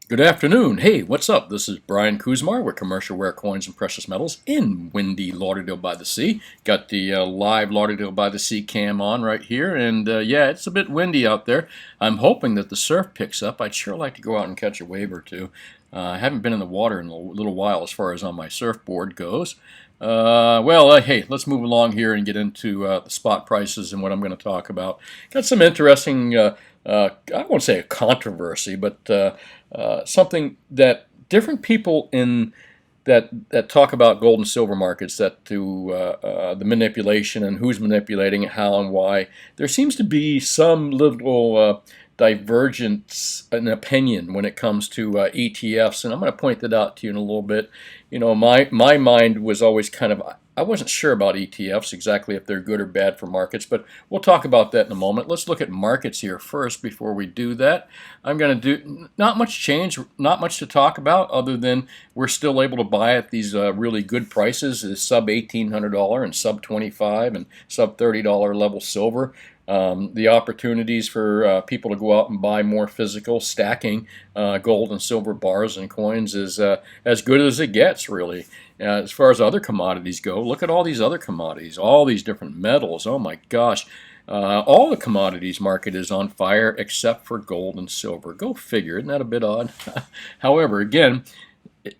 Good afternoon. Hey, what's up? This is Brian Kuzmar with Commercial Rare Coins and Precious Metals in windy Lauderdale by the Sea. Got the live Lauderdale by the Sea cam on right here, and yeah, it's a bit windy out there. I'm hoping that the surf picks up. I'd sure like to go out and catch a wave or two. I haven't been in the water in a little while as far as on my surfboard goes. Hey, let's move along here and get into the spot prices and what I'm going to talk about. Got some interesting, I won't say a controversy, but something that different people in that talk about gold and silver markets, that to the manipulation and who's manipulating it, how and why. There seems to be some little divergence in opinion when it comes to ETFs, and I'm going to point that out to you in a little bit. You know, my mind was always kind of, I wasn't sure about ETFs exactly if they're good or bad for markets, but we'll talk about that in a moment. Let's look at markets here first before we do that. I'm going to do not much change, not much to talk about other than we're still able to buy at these really good prices, sub $1,800 and sub $25 and sub $30 level silver. The opportunities for people to go out and buy more physical stacking gold and silver bars and coins is as good as it gets, really. As far as other commodities go, look at all these other commodities, all these different metals. Oh my gosh. All the commodities market is on fire except for gold and silver. Go figure. Isn't that a bit odd? However, again,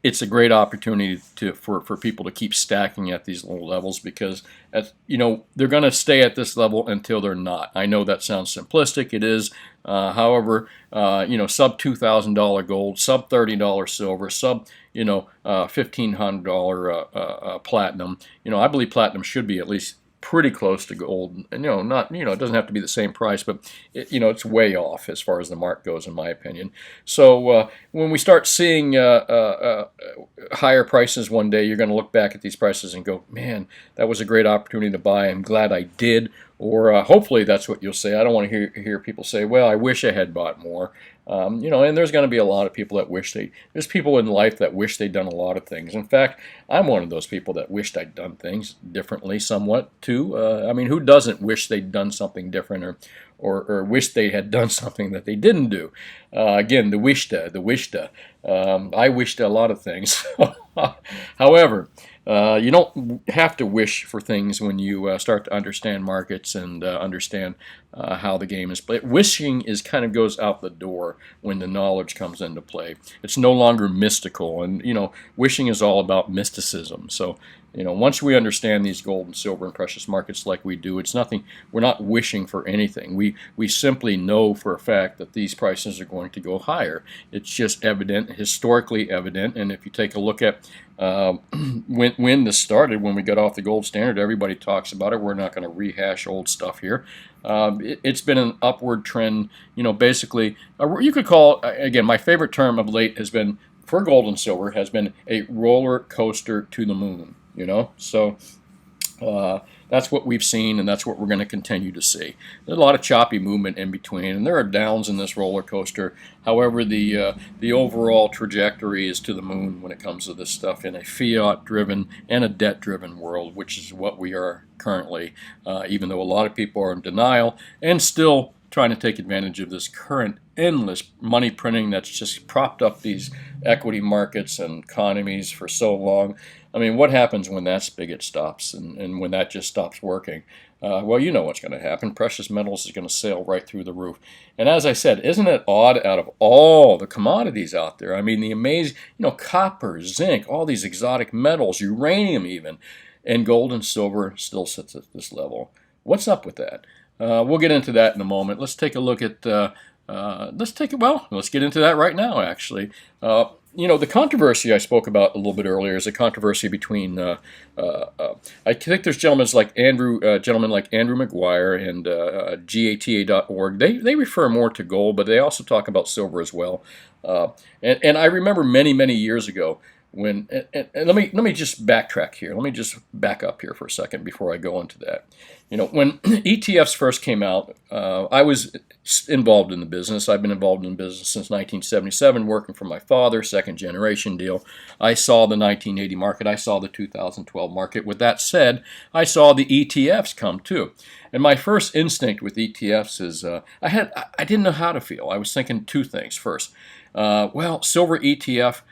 it's a great opportunity for people to keep stacking at these low levels because they're going to stay at this level until they're not. I know that sounds simplistic. It is. However, sub $2,000 gold, sub $30 silver, sub $1,500 platinum. I believe platinum should be at least pretty close to gold, and not it doesn't have to be the same price, but it's way off as far as the mark goes, in my opinion. So when we start seeing higher prices one day, you're going to look back at these prices and go, man, that was a great opportunity to buy. I'm glad I did. Or hopefully that's what you'll say. I don't want to hear people say, well, I wish I had bought more. And there's going to be a lot of people that there's people in life that wish they'd done a lot of things. In fact, I'm one of those people that wished I'd done things differently somewhat too. Who doesn't wish they'd done something different or wish they had done something that they didn't do? Again, the wishta. I wished a lot of things. However, you don't have to wish for things when you start to understand markets and understand how the game is played. Wishing goes out the door when the knowledge comes into play. It's no longer mystical, and wishing is all about mysticism. So once we understand these gold and silver and precious markets like we do, it's nothing. We're not wishing for anything. We simply know for a fact that these prices are going to go higher. It's just evident, historically evident. And if you take a look at when this started, when we got off the gold standard, everybody talks about it. We're not going to rehash old stuff here. It's been an upward trend. Basically, you could call, again, my favorite term of late has been, for gold and silver, has been a roller coaster to the moon. So that's what we've seen, and that's what we're going to continue to see. There's a lot of choppy movement in between, and there are downs in this roller coaster. However, the overall trajectory is to the moon when it comes to this stuff in a fiat-driven and a debt-driven world, which is what we are currently, even though a lot of people are in denial and still trying to take advantage of this current endless money printing that's just propped up these equity markets and economies for so long. What happens when that spigot stops and when that just stops working? Well, you know what's going to happen. Precious metals is going to sail right through the roof. And as I said, isn't it odd, out of all the commodities out there, the amazing, copper, zinc, all these exotic metals, uranium even, and gold and silver still sits at this level. What's up with that? We'll get into that in a moment. Let's take a look at, let's get into that right now, actually. The controversy I spoke about a little bit earlier is a controversy between, I think there's gentlemen like Andrew Maguire and gata.org. They refer more to gold, but they also talk about silver as well. And I remember many, many years ago and let me just backtrack here. Let me just back up here for a second before I go into that. When ETFs first came out, I was involved in the business. I've been involved in the business since 1977, working for my father, second generation deal. I saw the 1980 market. I saw the 2012 market. With that said, I saw the ETFs come too. And my first instinct with ETFs is I didn't know how to feel. I was thinking two things. First, well, silver ETF,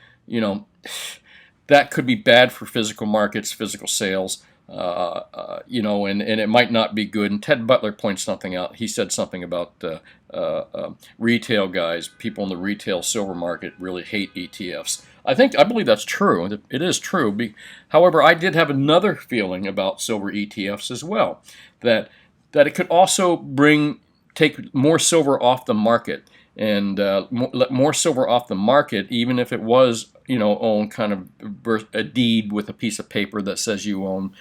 that could be bad for physical markets, physical sales, and it might not be good. And Ted Butler points something out. He said something about retail guys, people in the retail silver market really hate ETFs. I believe that's true. It is true. However, I did have another feeling about silver ETFs as well, that it could also take more silver off the market and let more silver off the market, even if it was own kind of a deed with a piece of paper that says you own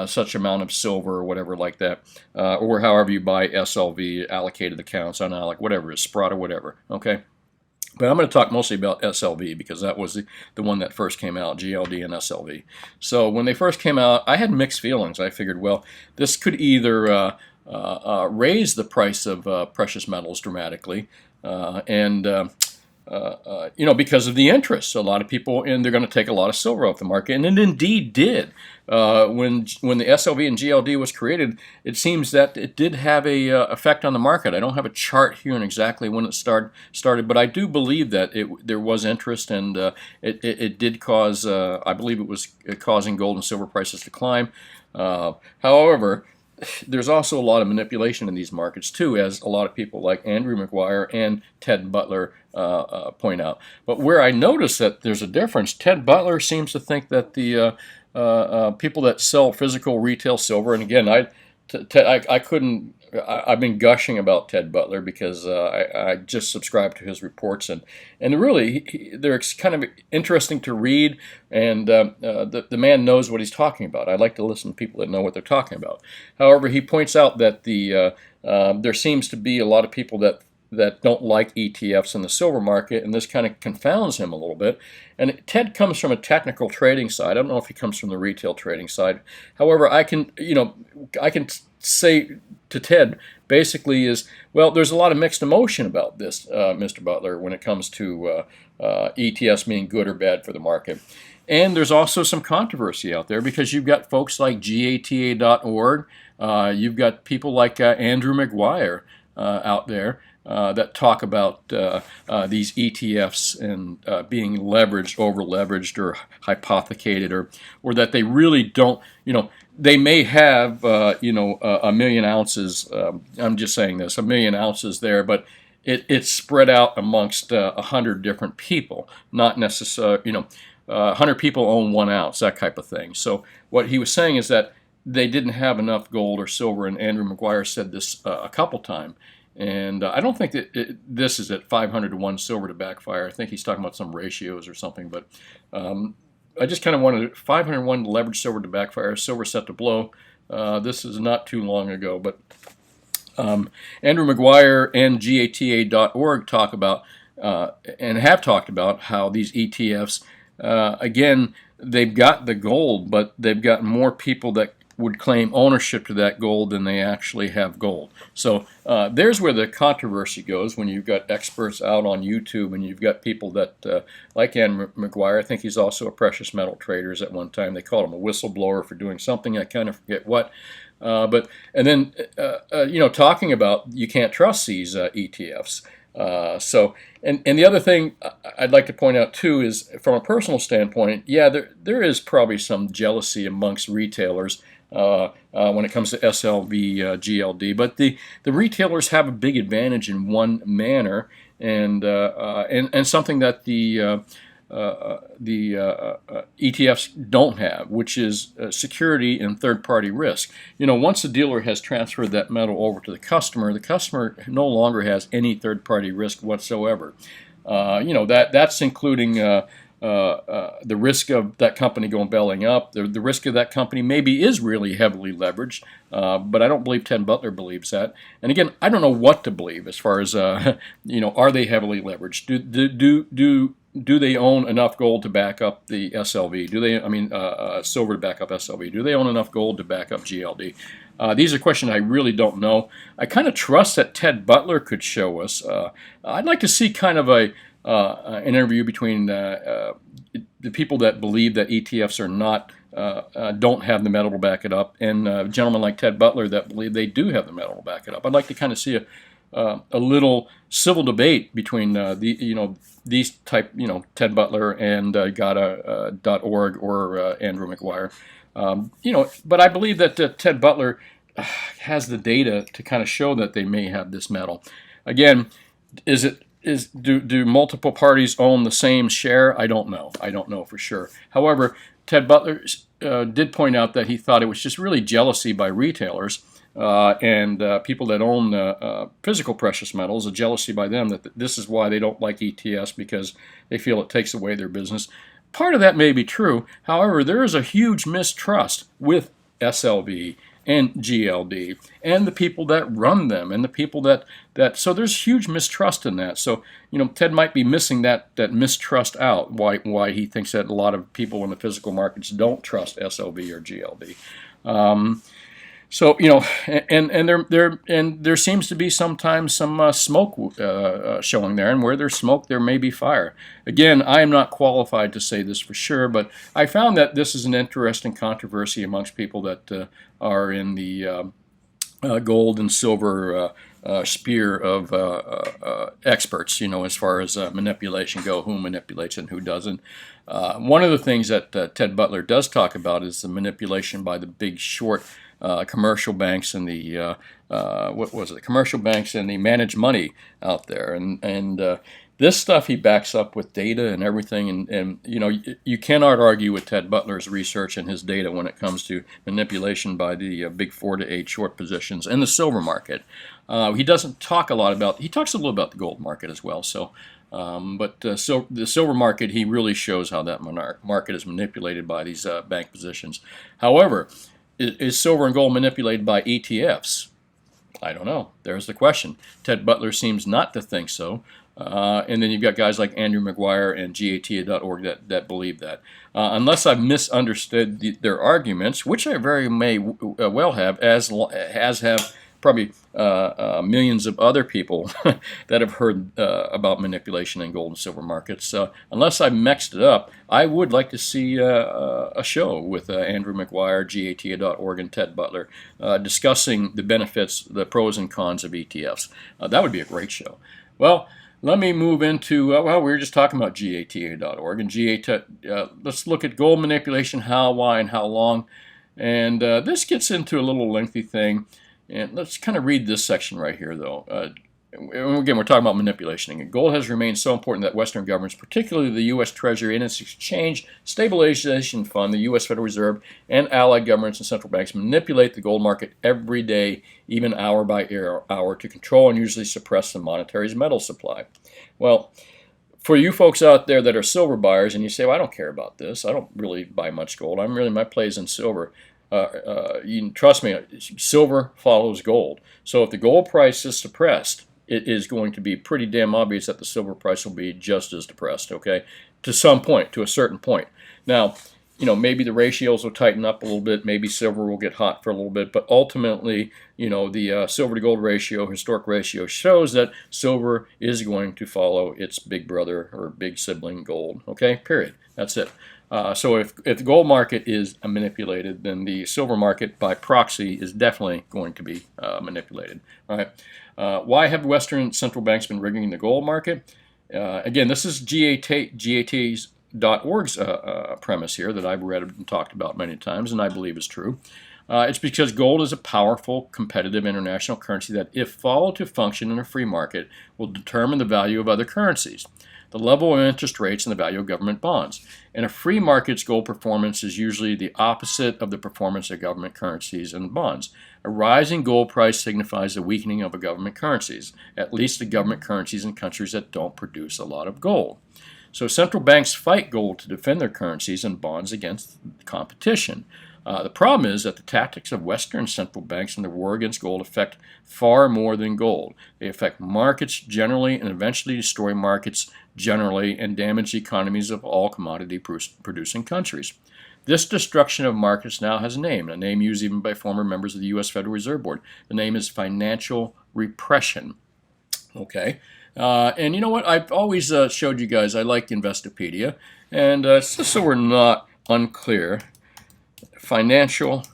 such amount of silver or whatever like that, or however you buy SLV, allocated accounts, unallocated, whatever it is, SPRAT or whatever. Okay. But I'm going to talk mostly about SLV because that was the one that first came out, GLD and SLV. So when they first came out, I had mixed feelings. I figured, well, this could either raise the price of precious metals dramatically, because of the interest. So a lot of people, and they're going to take a lot of silver off the market, and it indeed did. When the SLV and GLD was created, it seems that it did have a effect on the market. I don't have a chart here on exactly when it started, but I do believe that there was interest, and it did cause. I believe it was causing gold and silver prices to climb. However, there's also a lot of manipulation in these markets too, as a lot of people like Andrew Maguire and Ted Butler point out. But where I notice that there's a difference, Ted Butler seems to think that the people that sell physical retail silver, and again, I couldn't. I've been gushing about Ted Butler because I just subscribe to his reports, and really they're kind of interesting to read, and the man knows what he's talking about. I like to listen to people that know what they're talking about. However, he points out that there seems to be a lot of people that don't like ETFs in the silver market, and this kind of confounds him a little bit. And Ted comes from a technical trading side. I don't know if he comes from the retail trading side. However, I can say to Ted basically is, well, there's a lot of mixed emotion about this, Mr. Butler, when it comes to ETFs being good or bad for the market. And there's also some controversy out there because you've got folks like gata.org, you've got people like Andrew Maguire out there that talk about these ETFs and being leveraged, over-leveraged, or hypothecated, or that they really don't, they may have, a million ounces. I'm just saying this, a million ounces there, but it's spread out amongst 100 different people, not necessarily, 100 people own 1 ounce, that type of thing. So what he was saying is that they didn't have enough gold or silver, and Andrew Maguire said this a couple times. And I don't think that this is at 500 to 1 silver to backfire. I think he's talking about some ratios or something, but I just kind of wanted 501 leverage silver to backfire, silver set to blow. This is not too long ago, but Andrew Maguire and gata.org talk about and have talked about how these ETFs, again, they've got the gold, but they've got more people that would claim ownership to that gold than they actually have gold. So there's where the controversy goes when you've got experts out on YouTube and you've got people that, like Andrew Maguire, I think he's also a precious metal trader at one time. They called him a whistleblower for doing something, I kind of forget what. And then talking about you can't trust these ETFs. And the other thing I'd like to point out too is, from a personal standpoint, yeah, there is probably some jealousy amongst retailers when it comes to SLV, GLD, but the retailers have a big advantage in one manner, and something that the ETFs don't have, which is security and third-party risk. Once the dealer has transferred that metal over to the customer no longer has any third-party risk whatsoever. That's including the risk of that company going bellying up. The risk of that company maybe is really heavily leveraged, but I don't believe Ted Butler believes that. And again, I don't know what to believe as far as are they heavily leveraged? Do do they own enough gold to back up the SLV? Do they, silver to back up SLV? Do they own enough gold to back up GLD? These are questions I really don't know. I kind of trust that Ted Butler could show us. I'd like to see kind of an interview between the people that believe that ETFs are not don't have the metal to back it up, and gentlemen like Ted Butler that believe they do have the metal to back it up. I'd like to kind of see a little civil debate between these type, Ted Butler and Gata.org or Andrew Maguire. But I believe that Ted Butler has the data to kind of show that they may have this metal. Again, do multiple parties own the same share? I don't know. I don't know for sure. However, Ted Butler did point out that he thought it was just really jealousy by retailers and people that own physical precious metals, a jealousy by them that this is why they don't like ETFs, because they feel it takes away their business. Part of that may be true. However, there is a huge mistrust with SLV and GLD and the people that run them and the people that so there's huge mistrust in that. So Ted might be missing that mistrust out. Why he thinks that a lot of people in the physical markets don't trust SLV or GLD. So and there seems to be sometimes some smoke showing there, and where there's smoke, there may be fire. Again, I am not qualified to say this for sure, but I found that this is an interesting controversy amongst people that are in the gold and silver sphere of experts. As far as manipulation go, who manipulates and who doesn't. One of the things that Ted Butler does talk about is the manipulation by the big short commercial banks and the commercial banks and the managed money out there, and this stuff he backs up with data and everything, and you cannot argue with Ted Butler's research and his data when it comes to manipulation by the big 4 to 8 short positions in the silver market. He doesn't talk a lot about. He talks a little about the gold market as well. So. So the silver market, he really shows how that market is manipulated by these bank positions. However, is silver and gold manipulated by ETFs? I don't know. There's the question. Ted Butler seems not to think so. And then you've got guys like Andrew Maguire and Gata.org that believe that. Unless I've misunderstood their arguments, which I very may well have, as have probably millions of other people that have heard about manipulation in gold and silver markets. Unless I mixed it up, I would like to see a show with Andrew Maguire, Gata.org, and Ted Butler discussing the benefits, the pros and cons of ETFs. That would be a great show. Well, let me move into, we were just talking about Gata.org, and let's look at gold manipulation, how, why, and how long. And this gets into a little lengthy thing. And let's kind of read this section right here, though. Again, we're talking about manipulation. And gold has remained so important that Western governments, particularly the U.S. Treasury and its Exchange Stabilization Fund, the U.S. Federal Reserve, and allied governments and central banks manipulate the gold market every day, even hour by hour, to control and usually suppress the monetary's metal supply. Well, for you folks out there that are silver buyers, and you say, well, I don't care about this. I don't really buy much gold. My play is in silver. You can trust me, silver follows gold. So if the gold price is suppressed, it is going to be pretty damn obvious that the silver price will be just as depressed, okay? To some point, to a certain point. Now, maybe the ratios will tighten up a little bit, maybe silver will get hot for a little bit, but ultimately, the silver to gold ratio, historic ratio, shows that silver is going to follow its big brother or big sibling gold, okay? Period. That's it. So if the gold market is manipulated, then the silver market by proxy is definitely going to be manipulated. All right. Why have Western central banks been rigging the gold market? Again, this is GAT's .org's premise here that I've read and talked about many times, and I believe is true. It's because gold is a powerful, competitive international currency that, if followed to function in a free market, will determine the value of other currencies, the level of interest rates, and the value of government bonds. In a free market's gold performance is usually the opposite of the performance of government currencies and bonds. A rising gold price signifies the weakening of a government currencies, at least the government currencies in countries that don't produce a lot of gold. So central banks fight gold to defend their currencies and bonds against competition. The problem is that the tactics of Western central banks in the war against gold affect far more than gold. They affect markets generally and eventually destroy markets generally and damage the economies of all commodity-producing countries. This destruction of markets now has a name used even by former members of the U.S. Federal Reserve Board. The name is financial repression. Okay, and you know what? I've always showed you guys I like Investopedia, and just so we're not unclear, financial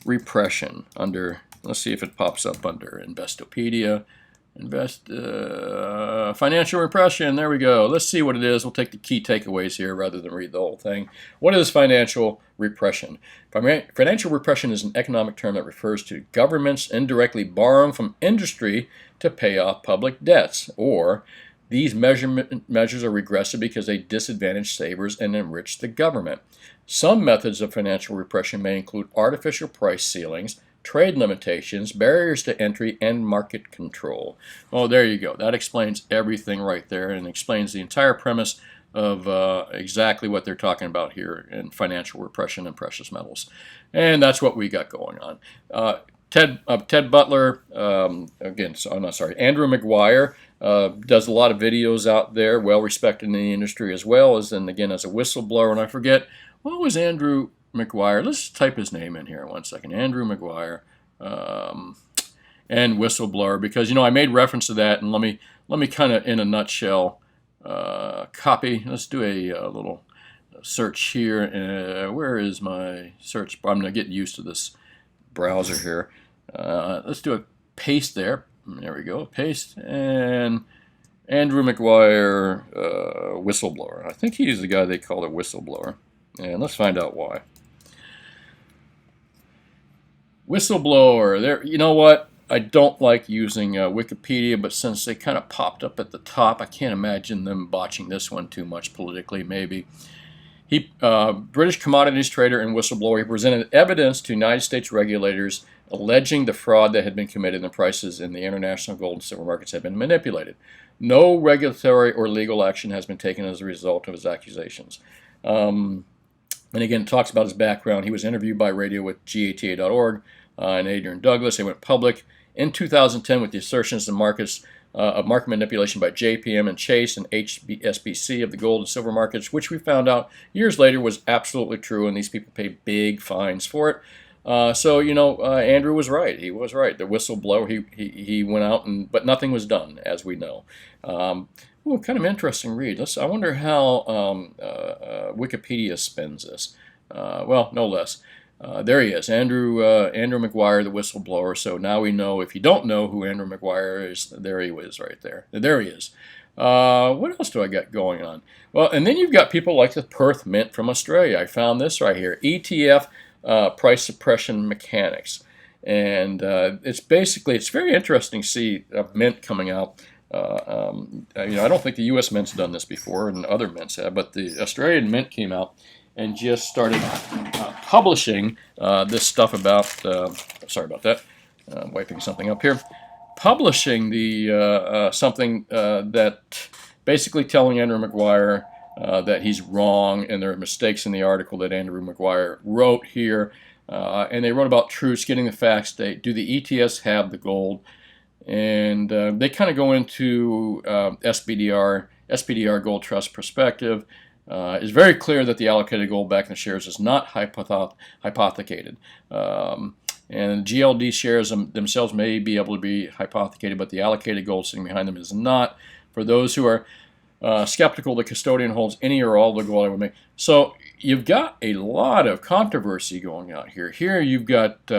repression under, let's see if it pops up under Investopedia. Financial repression, there we go. Let's see what it is. We'll take the key takeaways here rather than read the whole thing. What is financial repression? Financial repression is an economic term that refers to governments indirectly borrowing from industry to pay off public debts, or these measures are regressive because they disadvantage savers and enrich the government. Some methods of financial repression may include artificial price ceilings, trade limitations, barriers to entry, and market control. Oh, there you go. That explains everything right there and explains the entire premise of exactly what they're talking about here in financial repression and precious metals. And that's what we got going on. Ted Butler, Andrew Maguire does a lot of videos out there, well respected in the industry as well as, and again, as a whistleblower. And I forget, what was Andrew Maguire? Let's type his name in here 1 second. Andrew Maguire and whistleblower, because I made reference to that, and let me kind of in a nutshell copy. Let's do a little search here. Where is my search? I'm going to get used to this browser here. Let's do a paste there. There we go. Paste and Andrew Maguire whistleblower. I think he's the guy they call a whistleblower. And let's find out why. Whistleblower. There. You know what? I don't like using Wikipedia, but since they kind of popped up at the top, I can't imagine them botching this one too much politically, maybe. He, British commodities trader and whistleblower, he presented evidence to United States regulators alleging the fraud that had been committed and the prices in the international gold and silver markets had been manipulated. No regulatory or legal action has been taken as a result of his accusations. And again, talks about his background. He was interviewed by radio with GATA.org and Adrian Douglas. They went public in 2010 with the assertions of market manipulation by JPM and Chase and HSBC of the gold and silver markets, which we found out years later was absolutely true, and these people paid big fines for it. Andrew was right. He was right. The whistleblower, he went out, but nothing was done, as we know. Kind of interesting read. I wonder how Wikipedia spins this. Well, no less. There he is, Andrew Maguire, the whistleblower. So now we know, if you don't know who Andrew Maguire is, there he is right there. There he is. What else do I got going on? Well, and then you've got people like the Perth Mint from Australia. I found this right here, ETF price suppression mechanics. And it's very interesting to see a mint coming out. I don't think the U.S. Mint's done this before, and other mints have, but the Australian Mint came out and just started publishing this stuff about, sorry about that, wiping something up here, publishing the something that basically telling Andrew Maguire that he's wrong, and there are mistakes in the article that Andrew Maguire wrote here, and they wrote about truths, getting the facts straight. Do the ETFs have the gold? And they kind of go into SPDR Gold Trust perspective. It's very clear that the allocated gold back in the shares is not hypothecated. And GLD shares themselves may be able to be hypothecated, but the allocated gold sitting behind them is not. For those who are skeptical, the custodian holds any or all the gold I would make. So you've got a lot of controversy going on here. Here you've got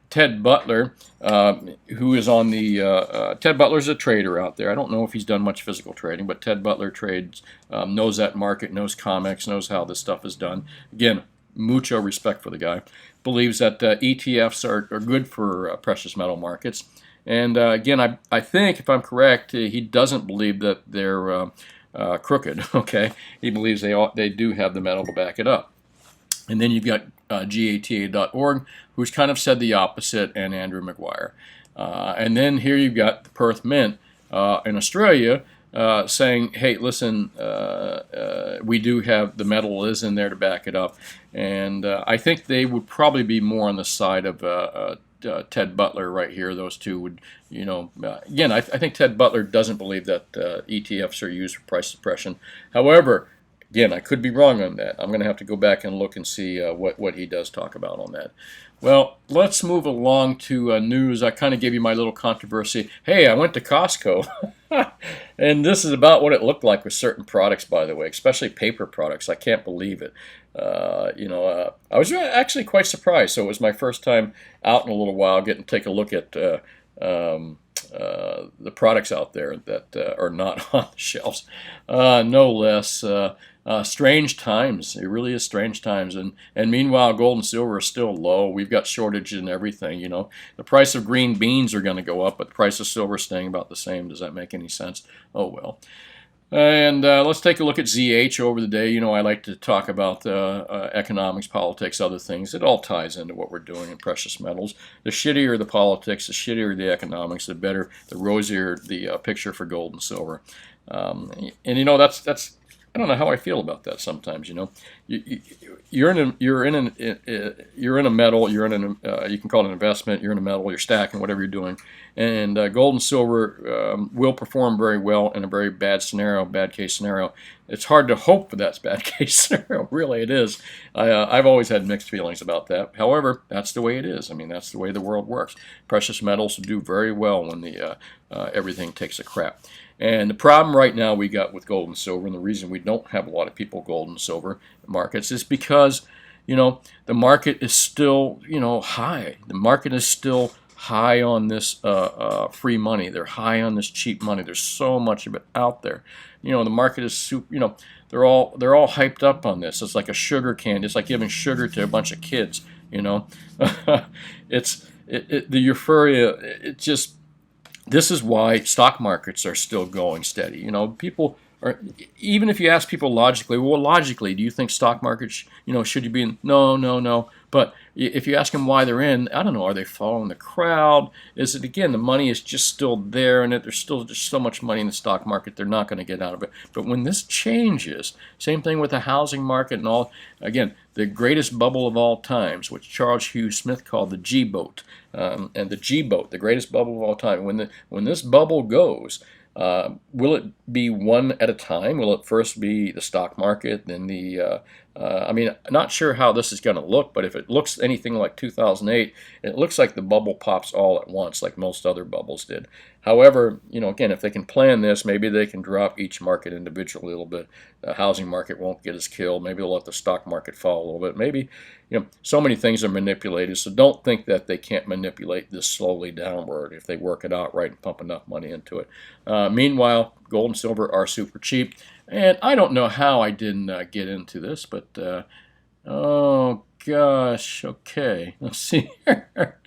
Ted Butler, who is on the, Ted Butler's a trader out there. I don't know if he's done much physical trading, but Ted Butler trades, knows that market, knows COMEX, knows how this stuff is done. Again, mucho respect for the guy. Believes that ETFs are good for precious metal markets. And again, I think, if I'm correct, he doesn't believe that they're crooked, okay? He believes they do have the metal to back it up. And then you've got GATA.org, who's kind of said the opposite, and Andrew Maguire. And then here you've got the Perth Mint in Australia, saying, hey, listen, we do have the metal is in there to back it up. And I think they would probably be more on the side of Ted Butler right here. Those two would, again, I think Ted Butler doesn't believe that ETFs are used for price suppression. However, again, I could be wrong on that. I'm going to have to go back and look and see what he does talk about on that. Well, let's move along to news. I kind of gave you my little controversy. Hey, I went to Costco. And this is about what it looked like with certain products, by the way, especially paper products. I can't believe it. I was actually quite surprised. So it was my first time out in a little while getting to take a look at the products out there that are not on the shelves. No less. Strange times. It really is strange times. And meanwhile, gold and silver are still low. We've got shortages and everything. The price of green beans are going to go up, but the price of silver is staying about the same. Does that make any sense? Oh, well. And let's take a look at ZH over the day. I like to talk about economics, politics, other things. It all ties into what we're doing in precious metals. The shittier the politics, the shittier the economics, the better, the rosier the picture for gold and silver. And that's I don't know how I feel about that sometimes. You're in a metal. You're in you can call it an investment. You're in a metal. You're stacking whatever you're doing, and gold and silver will perform very well in a very bad scenario, bad case scenario. It's hard to hope for that bad case scenario. Really, it is. I've always had mixed feelings about that. However, that's the way it is. I mean, that's the way the world works. Precious metals do very well when everything takes a crap. And the problem right now we got with gold and silver, and the reason we don't have a lot of people gold and silver markets is because, the market is still, high. The market is still high on this free money. They're high on this cheap money. There's so much of it out there. The market is super. They're all hyped up on this. It's like a sugar candy. It's like giving sugar to a bunch of kids. It's the euphoria. It just. This is why stock markets are still going steady. People are, even if you ask people logically, well, logically, do you think stock markets, should you be in? No. But if you ask them why they're in, I don't know, are they following the crowd? Is it, again, the money is just still there and there's still just so much money in the stock market, they're not going to get out of it. But when this changes, same thing with the housing market and all, again, the greatest bubble of all times, which Charles Hugh Smith called the G-boat. And the G-boat, the greatest bubble of all time. When this bubble goes, will it be one at a time? Will it first be the stock market, then not sure how this is going to look, but if it looks anything like 2008, it looks like the bubble pops all at once, like most other bubbles did. However, again, if they can plan this, maybe they can drop each market individually a little bit. The housing market won't get as killed. Maybe they'll let the stock market fall a little bit. Maybe, so many things are manipulated, so don't think that they can't manipulate this slowly downward if they work it out right and pump enough money into it. Meanwhile, gold and silver are super cheap. And I don't know how I didn't get into this, but oh gosh, okay, let's see here.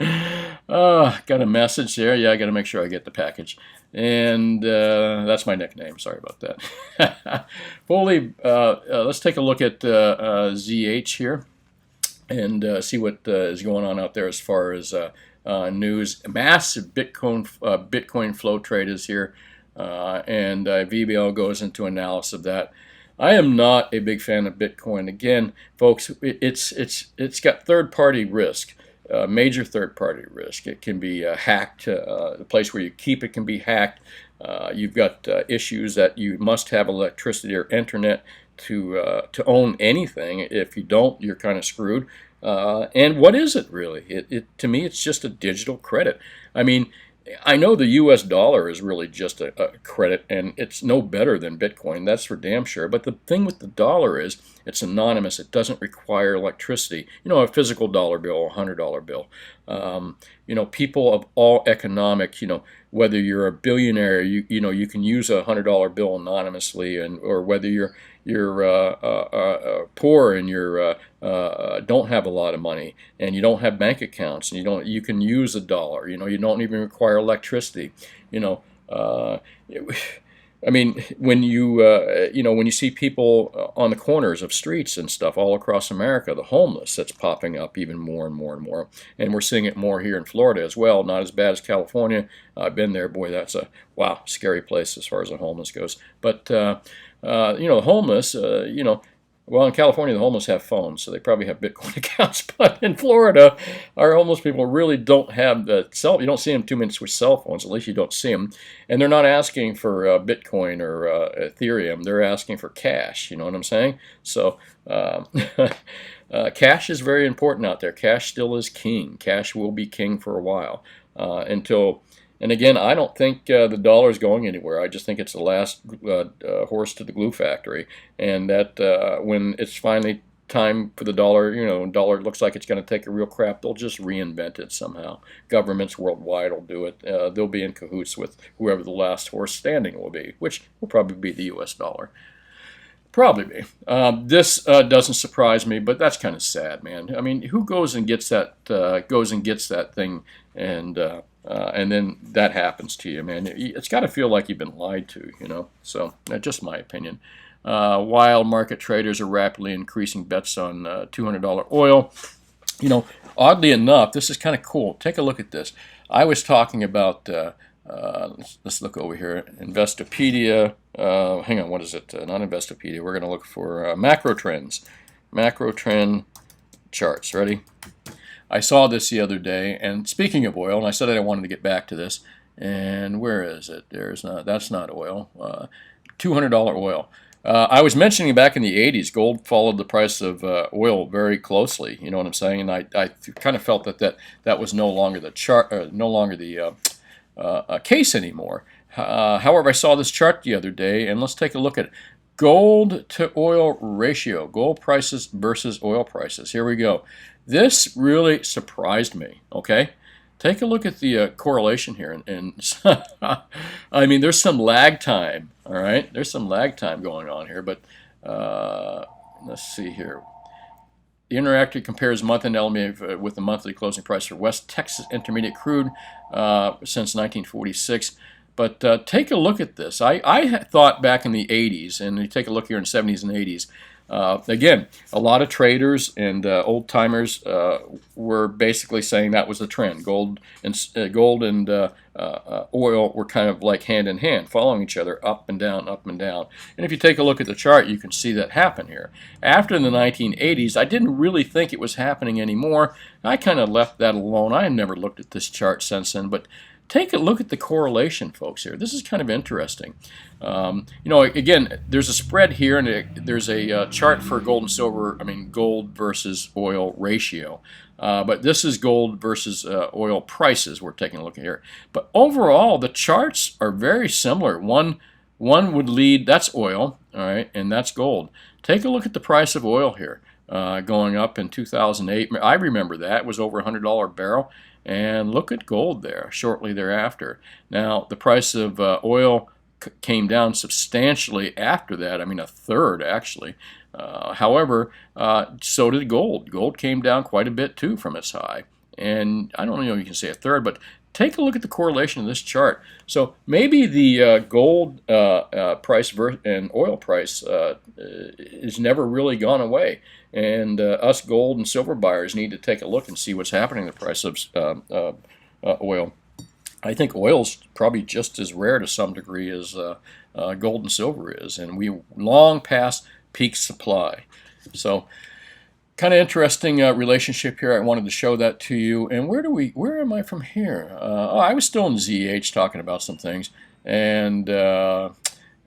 Got a message there. Yeah, I got to make sure I get the package. And that's my nickname. Sorry about that. Let's take a look at ZH here and see what is going on out there as far as news. Massive Bitcoin flow trade is here. And VBL goes into analysis of that. I am not a big fan of Bitcoin. Again, folks, it's got third-party risk, major third-party risk. It can be hacked. The place where you keep it can be hacked. You've got issues that you must have electricity or internet to own anything. If you don't, you're kind of screwed. And what is it really? To me, it's just a digital credit. I mean, I know the U.S. dollar is really just a credit, and it's no better than Bitcoin. That's for damn sure. But the thing with the dollar is it's anonymous. It doesn't require electricity. A physical dollar bill, a $100 bill. People of all economic, whether you're a billionaire, you can use a $100 bill anonymously, or whether you're poor and you're don't have a lot of money and you don't have bank accounts and you can use a dollar. You don't even require electricity. I mean, when you when you see people on the corners of streets and stuff all across America, the homeless that's popping up even more and more and more, and we're seeing it more here in Florida as well. Not as bad as California. I've been there. Boy, that's a wow, scary place as far as the homeless goes. But the homeless, well, in California, the homeless have phones, so they probably have Bitcoin accounts. But in Florida, our homeless people really don't have the cell. You don't see them 2 minutes with cell phones. At least you don't see them, and they're not asking for Bitcoin or Ethereum. They're asking for cash. You know what I'm saying? So cash is very important out there. Cash still is king. Cash will be king for a while until. And again, I don't think the dollar is going anywhere. I just think it's the last horse to the glue factory, and that when it's finally time for the dollar, dollar looks like it's going to take a real crap, they'll just reinvent it somehow. Governments worldwide will do it. They'll be in cahoots with whoever the last horse standing will be, which will probably be the U.S. dollar. Probably be. This doesn't surprise me, but that's kind of sad, man. I mean, who goes and gets that thing, and then that happens to you, man? It's got to feel like you've been lied to, So that's just my opinion. Wild market traders are rapidly increasing bets on $200 oil. Oddly enough, this is kind of cool. Take a look at this. I was talking about. Let's look over here. Investopedia. Hang on, what is it? Not Investopedia. We're going to look for macro trends. Macro trend charts. Ready? I saw this the other day, and speaking of oil, and I said that I wanted to get back to this. And where is it? That's not oil. $200 oil. I was mentioning back in the 80s, gold followed the price of oil very closely. You know what I'm saying? And I kind of felt that was no longer the chart, no longer the case anymore. However, I saw this chart the other day, and let's take a look at it. Gold to oil ratio, gold prices versus oil prices. Here we go. This really surprised me, okay? Take a look at the correlation here. And I mean, there's some lag time, all right? There's some lag time going on here, but let's see here. The Interactive compares month-end LME with the monthly closing price for West Texas Intermediate crude since 1946. But take a look at this. I thought back in the 80s, and you take a look here in the 70s and 80s, again, a lot of traders and old-timers were basically saying that was the trend. Gold and oil were kind of like hand in hand, following each other up and down, up and down. And if you take a look at the chart, you can see that happen here. After the 1980s, I didn't really think it was happening anymore. I kind of left that alone. I have never looked at this chart since then, but take a look at the correlation, folks, here. This is kind of interesting. Again, there's a spread here, and there's a chart for gold and silver, gold versus oil ratio. But this is gold versus oil prices we're taking a look at here. But overall, the charts are very similar. One would lead, that's oil, all right, and that's gold. Take a look at the price of oil here, going up in 2008. I remember that. It was over $100 a barrel. And look at gold there shortly thereafter. Now, the price of oil came down substantially after that. A third, actually. However, so did gold. Gold came down quite a bit, too, from its high. And I don't know if you can say a third, but take a look at the correlation of this chart. So maybe the gold price and oil price is never really gone away. And us gold and silver buyers need to take a look and see what's happening to the price of oil. I think oil's probably just as rare to some degree as gold and silver is, and we long past peak supply. So kind of interesting relationship here. I wanted to show that to you. And where am I from here? I was still in ZH talking about some things. And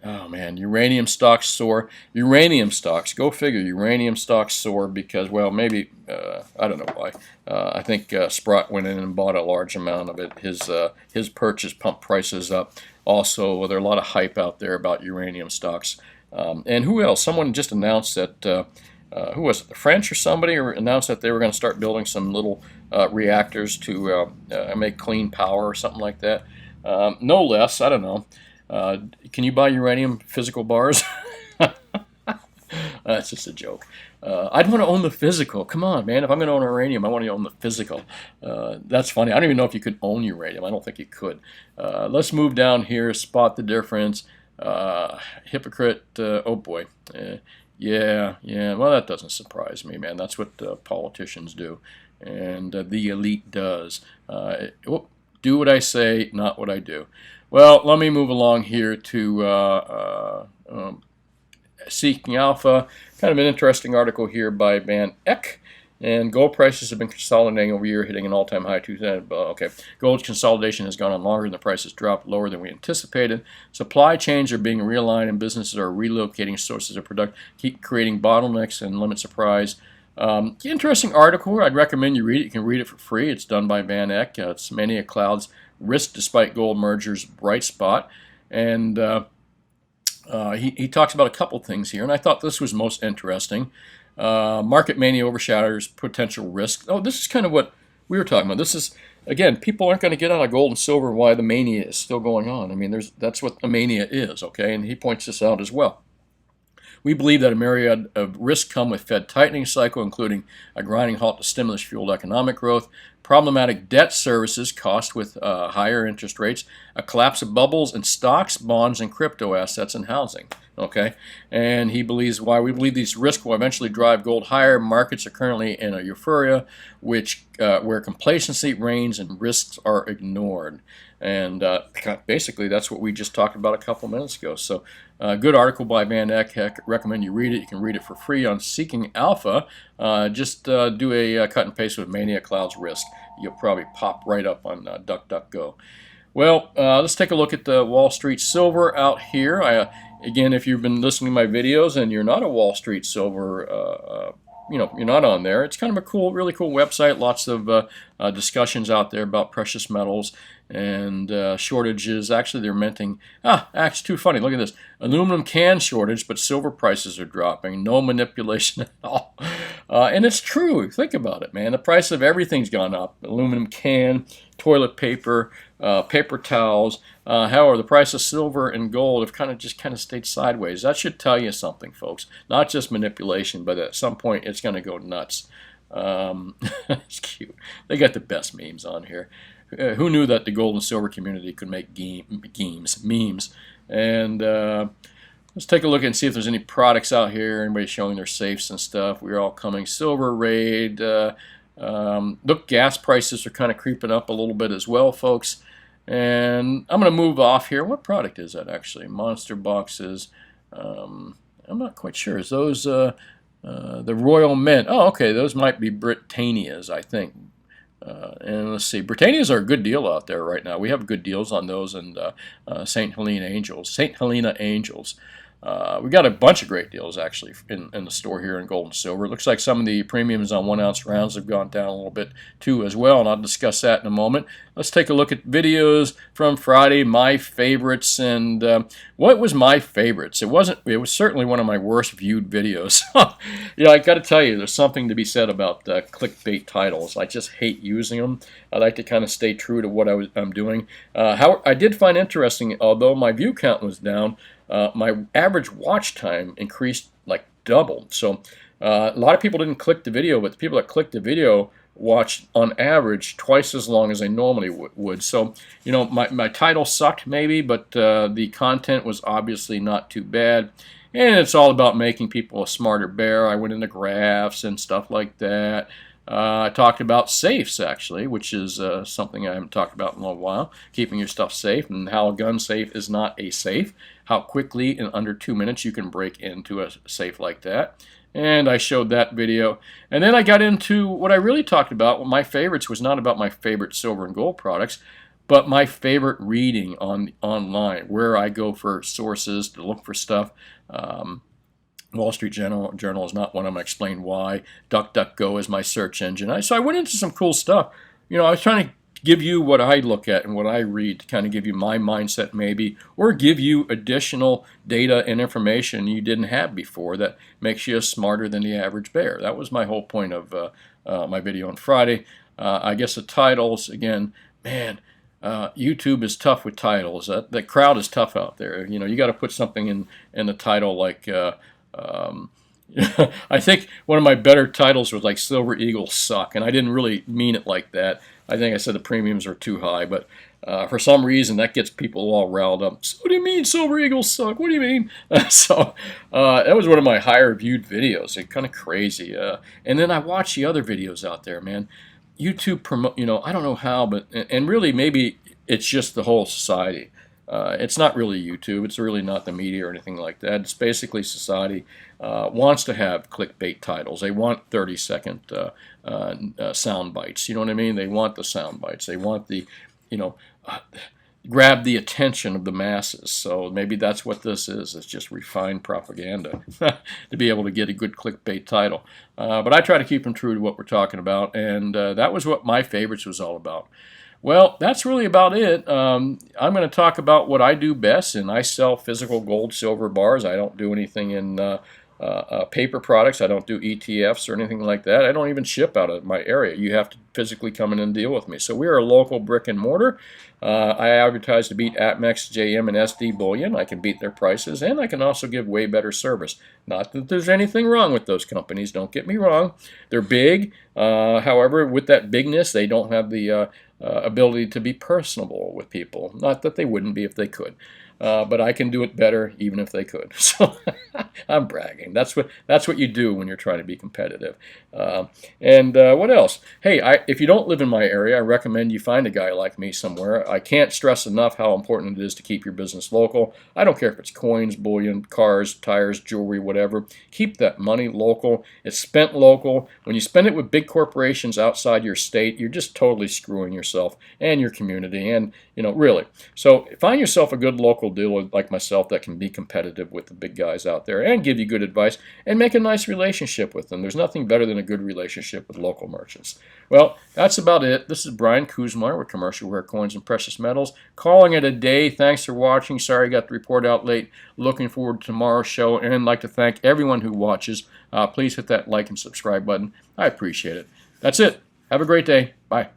oh man, uranium stocks soar. Uranium stocks, go figure. Uranium stocks soar because, well, maybe I don't know why. I think Sprott went in and bought a large amount of it. His purchase pumped prices up. Also, there's a lot of hype out there about uranium stocks. And who else? Someone just announced that. Who was it? The French or somebody announced that they were going to start building some little reactors to make clean power or something like that. No less. I don't know. Can you buy uranium physical bars? That's just a joke. I'd want to own the physical. Come on, man. If I'm going to own uranium, I want to own the physical. That's funny. I don't even know if you could own uranium. I don't think you could. Let's move down here, spot the difference. Hypocrite, oh boy. Yeah, yeah, well, that doesn't surprise me, man. That's what politicians do, and the elite does. Do what I say, not what I do. Well, let me move along here to Seeking Alpha. Kind of an interesting article here by Van Eck. And gold prices have been consolidating over a year, hitting an all-time high. Okay, gold's consolidation has gone on longer, and the price has dropped lower than we anticipated. Supply chains are being realigned, and businesses are relocating sources of production, keep creating bottlenecks and limit supply. Interesting article. I'd recommend you read it. You can read it for free. It's done by Van Eck. It's Many a Cloud's Risk Despite Gold Merger's Bright Spot. And he talks about a couple things here, and I thought this was most interesting. Market mania overshadows potential risk. Oh, this is kind of what we were talking about. This is, again, people aren't going to get out of gold and silver why the mania is still going on. I mean, that's what a mania is, okay? And he points this out as well. We believe that a myriad of risks come with Fed tightening cycle, including a grinding halt to stimulus-fueled economic growth, problematic debt services cost with higher interest rates, a collapse of bubbles in stocks, bonds, and crypto assets and housing. Okay, and he believes why we believe these risks will eventually drive gold higher. Markets are currently in a euphoria, which where complacency reigns and risks are ignored. And basically, that's what we just talked about a couple minutes ago. So, good article by Van Eck. Recommend you read it. You can read it for free on Seeking Alpha. Just do a cut and paste with Mania Clouds Risk. You'll probably pop right up on DuckDuckGo. Well, let's take a look at the Wall Street Silver out here. Again, if you've been listening to my videos and you're not a Wall Street Silver, you're not on there. It's kind of a cool, really cool website. Lots of discussions out there about precious metals and shortages. Actually, they're minting. Actually, too funny. Look at this. Aluminum can shortage, but silver prices are dropping. No manipulation at all. And it's true. Think about it, man. The price of everything's gone up. Aluminum can, toilet paper, paper towels. However, the price of silver and gold have kind of stayed sideways. That should tell you something, folks. Not just manipulation, but at some point it's going to go nuts. It's cute. They got the best memes on here. Who knew that the gold and silver community could make memes? And let's take a look and see if there's any products out here. Anybody showing their safes and stuff. We're all coming. Silver raid. Look, gas prices are kind of creeping up a little bit as well, folks. And I'm going to move off here. What product is that, actually? Monster boxes. I'm not quite sure. Is those the Royal Mint? Oh, okay. Those might be Britannias, I think. And let's see. Britannias are a good deal out there right now. We have good deals on those and St. Helena Angels. We got a bunch of great deals, actually, in the store here in gold and silver. It looks like some of the premiums on 1-ounce rounds have gone down a little bit, too, as well, and I'll discuss that in a moment. Let's take a look at videos from Friday, my favorites, and what was my favorites? It was certainly one of my worst viewed videos. Yeah, I got to tell you, there's something to be said about clickbait titles. I just hate using them. I like to kind of stay true to what I'm doing. How I did find interesting, although my view count was down, my average watch time increased like double. So a lot of people didn't click the video, but the people that clicked the video watched on average twice as long as they normally would. So, my title sucked maybe, but the content was obviously not too bad. And it's all about making people a smarter bear. I went into graphs and stuff like that. I talked about safes, actually, which is something I haven't talked about in a little while, keeping your stuff safe, and how a gun safe is not a safe, how quickly, in under 2 minutes, you can break into a safe like that. And I showed that video. And then I got into what I really talked about. Well, my favorites was not about my favorite silver and gold products, but my favorite reading online, where I go for sources to look for stuff. Wall Street Journal is not one of them. I explained why. DuckDuckGo is my search engine. So I went into some cool stuff. I was trying to give you what I look at and what I read to kind of give you my mindset maybe, or give you additional data and information you didn't have before that makes you smarter than the average bear. That was my whole point of my video on Friday. I guess the titles, again, man, YouTube is tough with titles. The crowd is tough out there. You got to put something in the title like... I think one of my better titles was like Silver Eagles Suck, and I didn't really mean it like that. I think I said the premiums are too high, but For some reason, that gets people all riled up. So what do you mean silver eagles suck? What do you mean? That was one of my higher viewed videos. It's kind of crazy. And then I watch the other videos out there, man. YouTube promote, I don't know how, but and really maybe it's just the whole society. It's not really YouTube. It's really not the media or anything like that. It's basically society wants to have clickbait titles. They want 30-second sound bites. You know what I mean? They want the sound bites. They want the, you know, grab the attention of the masses. So maybe that's what this is. It's just refined propaganda to be able to get a good clickbait title. But I try to keep them true to what we're talking about, and that was what my favorites was all about. Well, that's really about it. I'm going to talk about what I do best, and I sell physical gold, silver bars. I don't do anything in paper products. I don't do ETFs or anything like that. I don't even ship out of my area. You have to physically come in and deal with me. So we are a local brick and mortar. I advertise to beat Atmex, JM, and SD Bullion. I can beat their prices, and I can also give way better service. Not that there's anything wrong with those companies. Don't get me wrong. They're big. However, with that bigness, they don't have the ability to be personable with people. Not that they wouldn't be if they could. But I can do it better even if they could. So I'm bragging. That's what you do when you're trying to be competitive. What else? Hey, if you don't live in my area, I recommend you find a guy like me somewhere. I can't stress enough how important it is to keep your business local. I don't care if it's coins, bullion, cars, tires, jewelry, whatever. Keep that money local. It's spent local. When you spend it with big corporations outside your state, you're just totally screwing yourself and your community, and really. So find yourself a good local dealer like myself that can be competitive with the big guys out there and give you good advice and make a nice relationship with them. There's nothing better than a good relationship with local merchants. Well, that's about it. This is Brian Kuzmar with Commercial Ware Coins and Precious Metals, calling it a day. Thanks for watching. Sorry I got the report out late. Looking forward to tomorrow's show, and I'd like to thank everyone who watches. Please hit that like and subscribe button. I appreciate it. That's it. Have a great day. Bye.